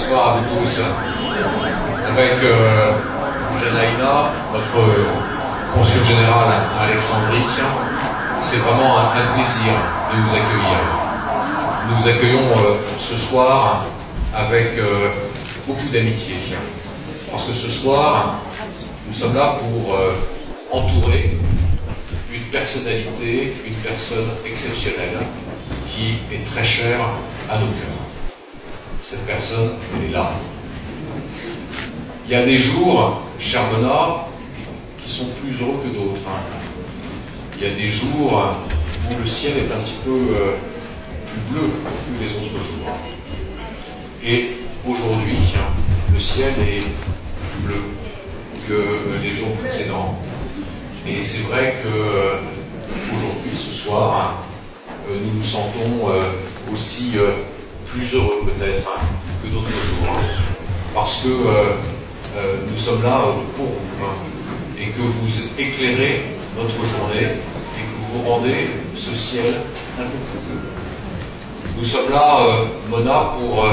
Bonsoir à vous tous. Avec Janaïna, notre consul général à Alexandrie, c'est vraiment un plaisir de vous accueillir. Nous vous accueillons ce soir avec beaucoup d'amitié. Parce que ce soir, nous sommes là pour entourer une personnalité, une personne exceptionnelle qui est très chère à nos cœurs. Cette personne, elle est là. Il y a des jours, cher Bonnard, qui sont plus heureux que d'autres. Il y a des jours où le ciel est un petit peu plus bleu que les autres jours. Et aujourd'hui, le ciel est plus bleu que les jours précédents. Et c'est vrai que aujourd'hui, ce soir, nous nous sentons aussi plus heureux peut-être que d'autres jours, parce que nous sommes là pour vous, et que vous éclairez notre journée, et que vous rendez ce ciel un peu plus bleu. Nous sommes là, Mona, pour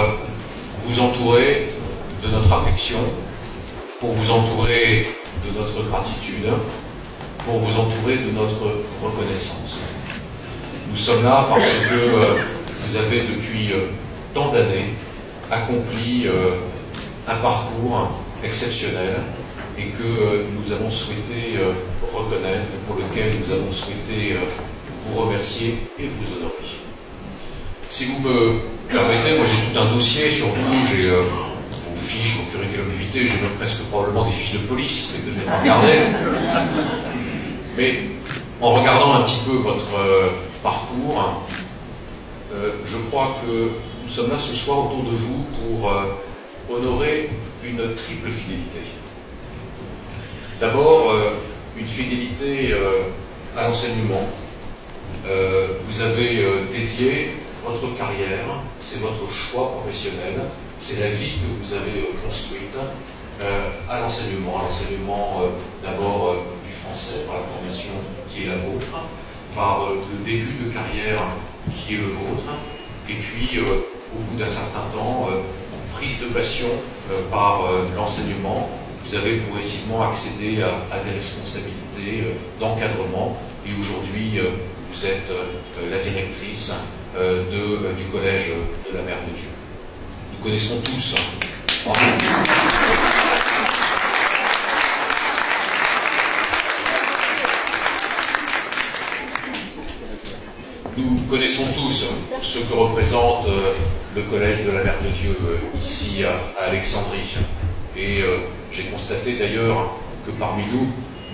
vous entourer de notre affection, pour vous entourer de notre gratitude, pour vous entourer de notre reconnaissance. Nous sommes là parce que vous avez depuis tant d'années accompli un parcours exceptionnel et que nous avons souhaité reconnaître et pour lequel nous avons souhaité vous remercier et vous honorer. Si vous me permettez, moi j'ai tout un dossier sur vous, j'ai vos fiches, vos curriculum vitae, j'ai même presque probablement des fiches de police, mais que je n'ai pas regardées. Mais en regardant un petit peu votre parcours, je crois que nous sommes là ce soir autour de vous pour honorer une triple fidélité. D'abord, une fidélité à l'enseignement. Vous avez dédié votre carrière, c'est votre choix professionnel, c'est la vie que vous avez construite à l'enseignement d'abord du français, par la formation qui est la vôtre, par le début de carrière qui est le vôtre, et puis au bout d'un certain temps, prise de passion par l'enseignement, vous avez progressivement accédé à des responsabilités d'encadrement, et aujourd'hui vous êtes la directrice du collège de la Mère de Dieu. Nous connaissons tous. Nous connaissons tous ce que représente le collège de la Mère de Dieu ici à Alexandrie. Et j'ai constaté d'ailleurs que parmi nous,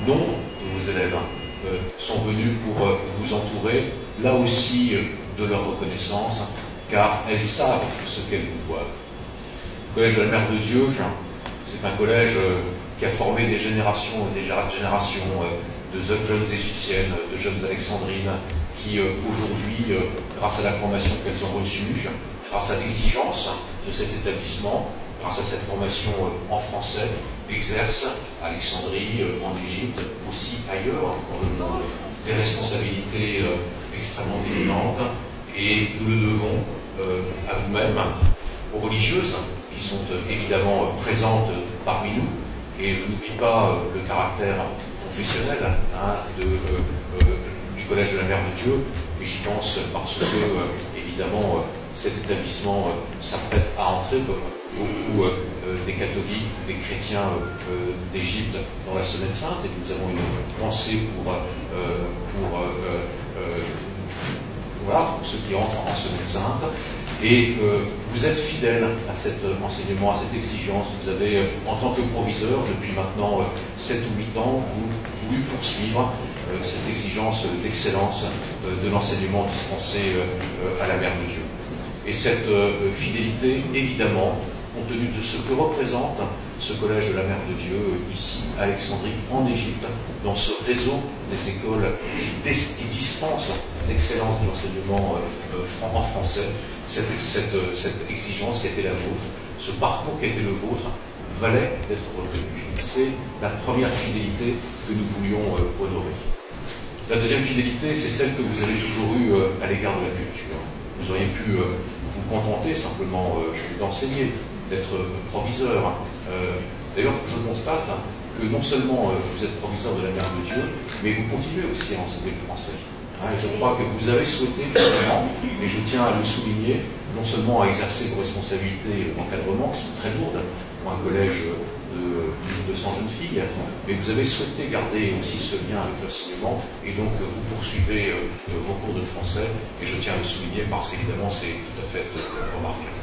nombre de vos élèves sont venus pour vous entourer, là aussi de leur reconnaissance, car elles savent ce qu'elles vous doivent. Le collège de la Mère de Dieu, c'est un collège qui a formé des générations et des générations de jeunes égyptiennes, de jeunes alexandrines, qui aujourd'hui, grâce à la formation qu'elles ont reçue, grâce à l'exigence de cet établissement, grâce à cette formation en français, exercent à Alexandrie, en Égypte, aussi ailleurs, en donnant des responsabilités extrêmement éminentes. Et nous le devons à vous-même, aux religieuses, qui sont évidemment présentes parmi nous. Et je n'oublie pas le caractère confessionnel du Collège de la Mère de Dieu, et j'y pense parce que, évidemment, cet établissement s'apprête à entrer, comme beaucoup des catholiques, des chrétiens d'Égypte, dans la Semaine Sainte, et nous avons une pensée pour ceux qui entrent en Semaine Sainte. Et vous êtes fidèle à cet enseignement, à cette exigence. Vous avez, en tant que proviseur, depuis maintenant 7 ou 8 ans, voulu poursuivre cette exigence d'excellence de l'enseignement dispensé à la Mère de Dieu. Et cette fidélité, évidemment, compte tenu de ce que représente ce collège de la Mère de Dieu ici à Alexandrie, en Égypte, dans ce réseau des écoles qui dispensent l'excellence de l'enseignement en français, cette exigence qui a été la vôtre, ce parcours qui a été le vôtre, valait d'être reconnu. C'est la première fidélité que nous voulions honorer. La deuxième fidélité, c'est celle que vous avez toujours eue à l'égard de la culture. Vous auriez pu vous contenter simplement d'enseigner, d'être proviseur. D'ailleurs, je constate que non seulement vous êtes proviseur de la Mère de Dieu, mais vous continuez aussi à enseigner le français. Et je crois que vous avez souhaité justement, et je tiens à le souligner, non seulement à exercer vos responsabilités d'encadrement, qui sont très lourdes pour un collège de plus de 200 jeunes filles, mais vous avez souhaité garder aussi ce lien avec l'enseignement, et donc vous poursuivez vos cours de français, et je tiens à le souligner parce qu'évidemment c'est tout à fait remarquable.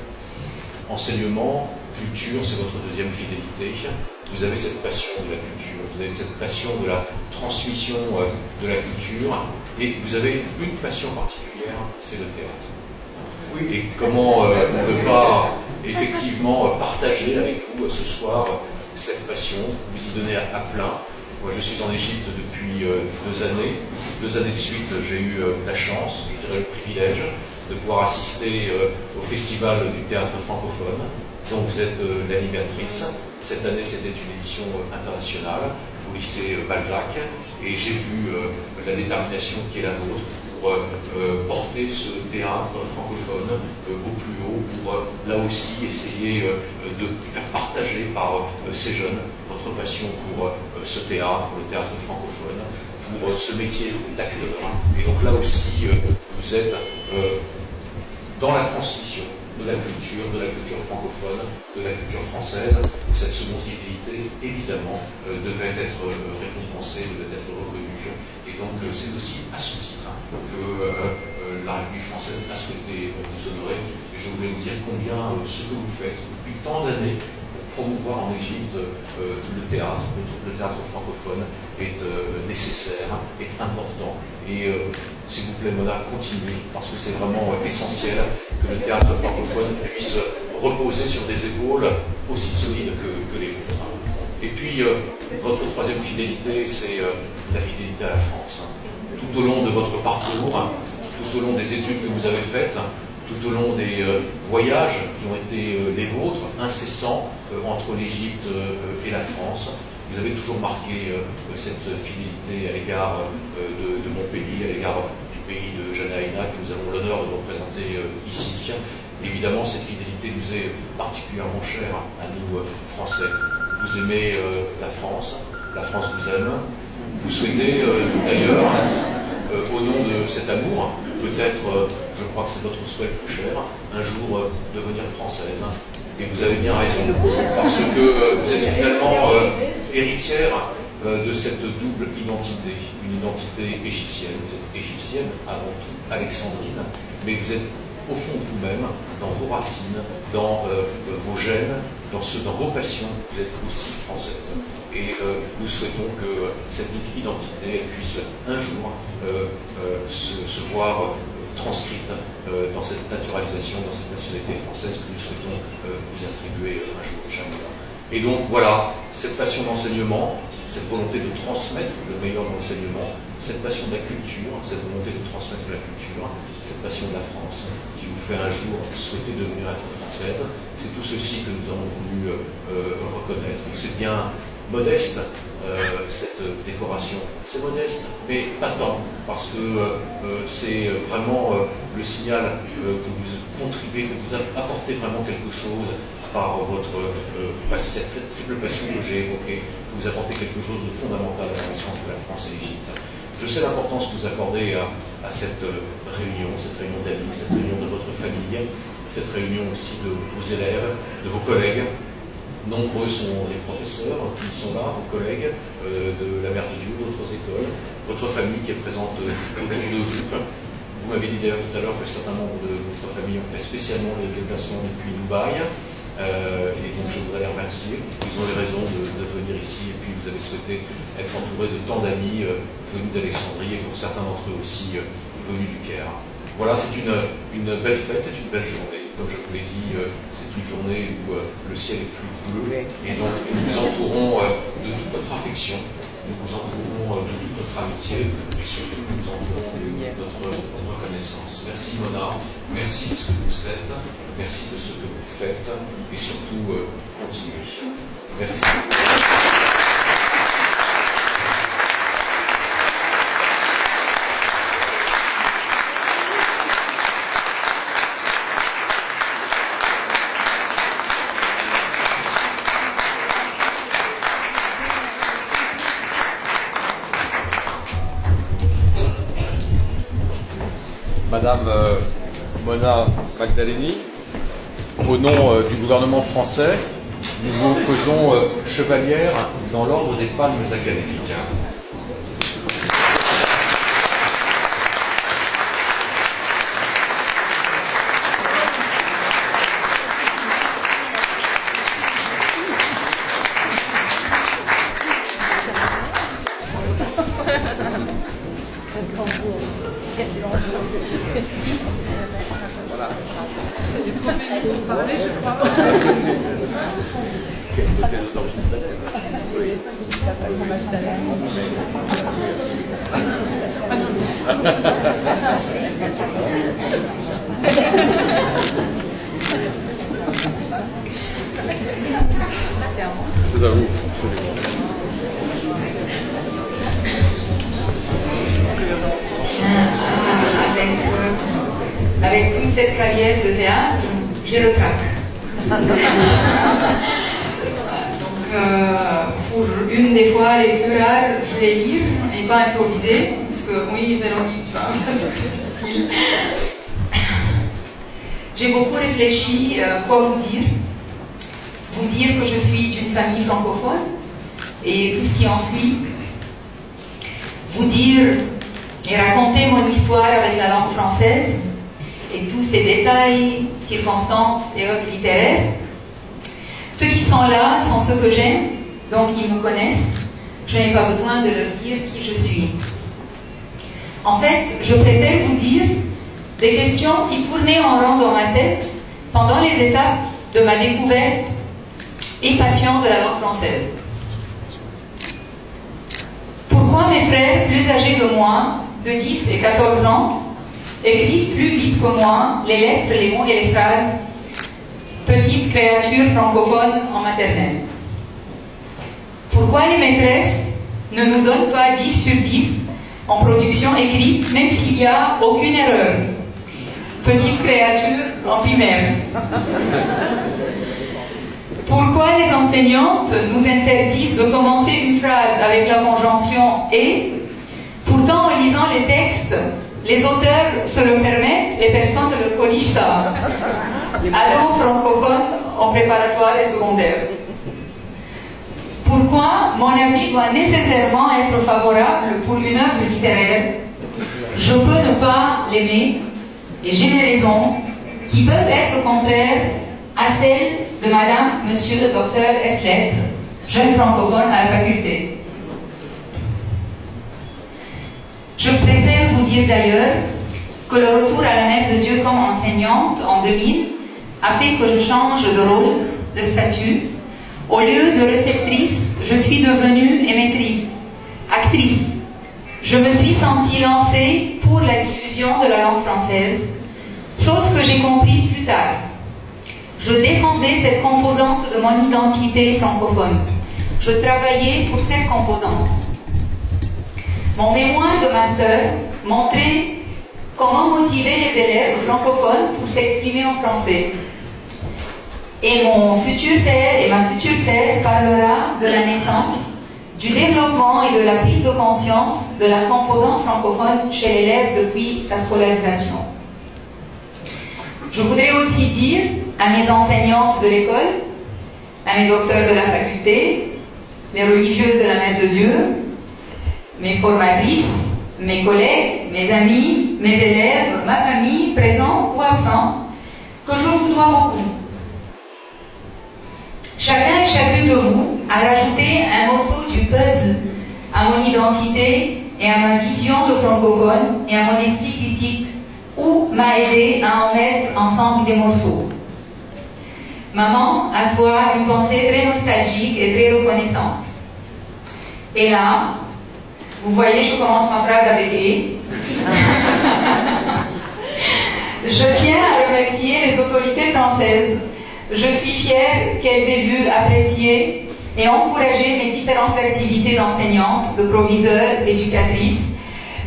Enseignement, culture, c'est votre deuxième fidélité. Vous avez cette passion de la culture, vous avez cette passion de la transmission de la culture, et vous avez une passion particulière, c'est le théâtre. Oui. Et comment on ne peut pas effectivement partager avec vous ce soir cette passion, vous y donnez à plein. Moi je suis en Égypte depuis 2 années. 2 années de suite, j'ai eu la chance, je dirais le privilège, de pouvoir assister au festival du théâtre francophone, dont vous êtes l'animatrice. Cette année, c'était une édition internationale au lycée Balzac, et j'ai vu la détermination qui est la vôtre pour porter ce théâtre francophone au plus haut, pour là aussi essayer de faire partager par ces jeunes votre passion pour ce théâtre, pour le théâtre francophone, pour ce métier d'acteur. Et donc là aussi, vous êtes dans la transmission de la culture francophone, de la culture française. Et cette seconde fidélité, évidemment, devait être récompensée, devait être reconnue. Et donc c'est aussi à ce titre que la République française a souhaité vous honorer. Et je voulais vous dire combien ce que vous faites depuis tant d'années pour promouvoir en Égypte le théâtre francophone est nécessaire, est important. Et s'il vous plaît, Mona, continuez, parce que c'est vraiment essentiel que le théâtre francophone puisse reposer sur des épaules aussi solides que les vôtres. Et puis, votre troisième fidélité, c'est la fidélité à la France. Tout au long de votre parcours, tout au long des études que vous avez faites, tout au long des voyages qui ont été les vôtres, incessants, entre l'Égypte et la France, vous avez toujours marqué cette fidélité à l'égard de mon pays, à l'égard du pays de Janaïna, que nous avons l'honneur de représenter ici. Évidemment, cette fidélité nous est particulièrement chère à nous, Français. Vous aimez la France vous aime. Vous souhaitez d'ailleurs, au nom de cet amour, peut-être, je crois que c'est votre souhait le plus cher, un jour devenir française. Et vous avez bien raison, parce que vous êtes finalement héritière de cette double identité, une identité égyptienne. Vous êtes égyptienne avant tout, alexandrine, mais vous êtes au fond de vous-même, dans vos racines, dans vos gènes, dans vos passions, vous êtes aussi française. Et nous souhaitons que cette identité puisse un jour se voir transcrite dans cette naturalisation, dans cette nationalité française que nous souhaitons vous attribuer un jour, Inch'Allah. Et donc voilà, cette passion d'enseignement, cette volonté de transmettre le meilleur de l'enseignement, cette passion de la culture, cette volonté de transmettre la culture, cette passion de la France, qui vous fait un jour souhaiter devenir être française, c'est tout ceci que nous avons voulu reconnaître. C'est bien modeste, cette décoration. C'est modeste, mais pas tant, parce que c'est vraiment le signal que vous contribuez, que vous apportez vraiment quelque chose par cette triple passion que j'ai évoquée, que vous apportez quelque chose de fondamental à la relation entre la France et l'Égypte. Je sais l'importance que vous accordez à cette réunion d'amis, cette réunion de votre famille, cette réunion aussi de vos élèves, de vos collègues. Nombreux sont les professeurs qui sont là, vos collègues de la Mère de Dieu, d'autres écoles, votre famille qui est présente autour de vous. Vous m'avez dit d'ailleurs tout à l'heure que certains membres de votre famille ont fait spécialement les déplacements depuis Dubaï. Et donc je voudrais les remercier. Ils ont les raisons de venir ici, et puis vous avez souhaité être entouré de tant d'amis venus d'Alexandrie, et pour certains d'entre eux aussi venus du Caire. Voilà, c'est une belle fête, c'est une belle journée. Comme je vous l'ai dit, c'est une journée où le ciel est plus bleu, et donc nous vous entourons de toute notre affection, nous vous entourons de toute notre amitié, et surtout nous vous entourons de notre reconnaissance. Merci Mona, merci de ce que vous êtes, merci de ce que vous faites, et surtout continuez. Merci. Madame Mona Magdaleni. Au nom du gouvernement français, nous vous faisons chevalière dans l'ordre des palmes académiques. C'est à vous, absolument. Avec toute cette carrière de théâtre, j'ai le trac. Pour une des fois les plus rares, je vais lire et pas improviser, parce que oui, Véronique, tu vois, c'est plus facile. J'ai beaucoup réfléchi quoi vous dire. Vous dire que je suis d'une famille francophone et tout ce qui en suit. Vous dire et raconter mon histoire avec la langue française et tous ces détails, circonstances et œuvres littéraires. Ceux qui sont là sont ceux que j'aime, donc ils me connaissent. Je n'ai pas besoin de leur dire qui je suis. En fait, je préfère vous dire des questions qui tournaient en rond dans ma tête pendant les étapes de ma découverte et passion de la langue française. Pourquoi mes frères plus âgés de moi, de 10 et 14 ans, écrivent plus vite que moi les lettres, les mots et les phrases, petites créatures francophones en maternelle? Pourquoi les maîtresses ne nous donnent pas 10 sur 10 en production écrite, même s'il n'y a aucune erreur? Petite créature en primaire. Pourquoi les enseignantes nous interdisent de commencer une phrase avec la conjonction « et », pourtant en lisant les textes, les auteurs se le permettent et personne ne le corrige ça. Allô francophone en préparatoire et secondaire. Pourquoi mon avis doit nécessairement être favorable pour une œuvre littéraire? Je peux ne pas l'aimer, et j'ai mes raisons, qui peuvent être contraires à celles de Madame, Monsieur le Docteur S. jeune francophone à la faculté. Je préfère vous dire d'ailleurs que le retour à la Mère de Dieu comme enseignante en 2000 a fait que je change de rôle, de statut. Au lieu de réceptrice, je suis devenue émettrice, actrice. Je me suis sentie lancée pour la diffusion de la langue française, chose que j'ai comprise plus tard. Je défendais cette composante de mon identité francophone. Je travaillais pour cette composante. Mon mémoire de master montrait comment motiver les élèves francophones pour s'exprimer en français. Et ma future thèse parlera de la naissance, du développement et de la prise de conscience de la composante francophone chez l'élève depuis sa scolarisation. Je voudrais aussi dire à mes enseignantes de l'école, à mes docteurs de la faculté, mes religieuses de la Mère de Dieu, mes formatrices, mes collègues, mes amis, mes élèves, ma famille, présents ou absents, que je vous dois beaucoup. Chacun et chacune de vous a rajouté un morceau du puzzle à mon identité et à ma vision de francophone et à mon esprit critique, ou m'a aidé à en mettre ensemble des morceaux. Maman, à toi, une pensée très nostalgique et très reconnaissante. Et là, vous voyez, je commence ma phrase avec « et ». Je tiens à remercier les autorités françaises. Je suis fière qu'elles aient vu, apprécier et encourager mes différentes activités d'enseignante, de proviseur, d'éducatrice,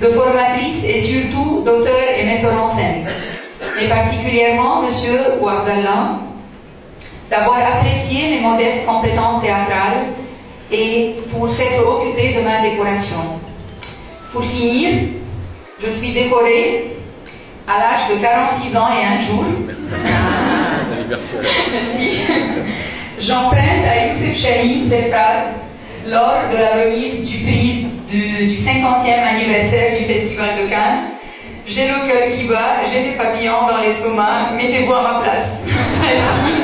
de formatrice et surtout d'auteur et metteur en scène. Et particulièrement Monsieur ou Abdallah, d'avoir apprécié mes modestes compétences théâtrales et pour s'être occupé de ma décoration. Pour finir, je suis décorée à l'âge de 46 ans et un jour. Anniversaire. Merci. J'emprunte à Youssef Chahine ces phrases lors de la remise du prix du 50e anniversaire du Festival de Cannes. J'ai le cœur qui bat, j'ai des papillons dans l'estomac, mettez-vous à ma place. Merci.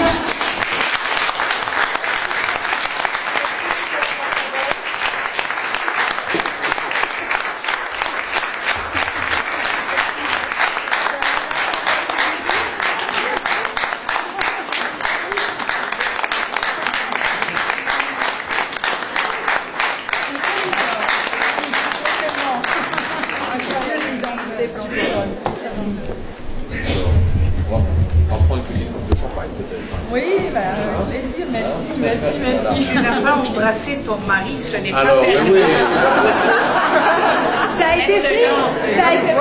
On va prendre une petite coupe de champagne peut-être. Oui, plaisir, merci. Tu n'as pas embrassé ton mari, ce n'est pas Alors, fait. oui. Ça a été fait. Ça a été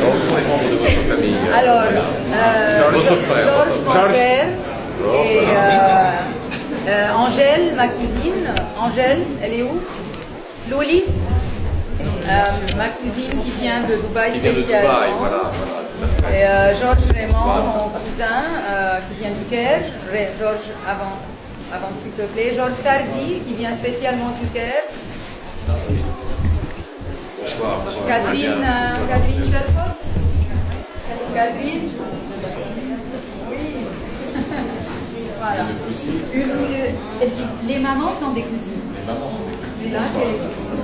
Où sont les membres de votre famille? Alors, Votre frère. Georges, mon frère, et Angèle, ma cousine. Angèle, elle est où? Loli, ma cousine qui vient de Dubaï Qui vient de spécialement. Dubaï, voilà, tout à fait. Et Georges Raymond, mon cousin, qui vient du Caire. Georges, avant s'il te plaît. Georges Sardi, qui vient spécialement du Caire. Bonsoir. Catherine Sherbrooke. Catherine. Oui. Voilà. Les mamans sont des cousines. Les mamans sont des cousines. Mais là, c'est les cousines.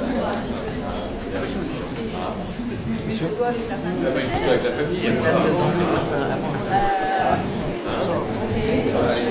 Monsieur? Il y a une photo avec la famille. Voilà.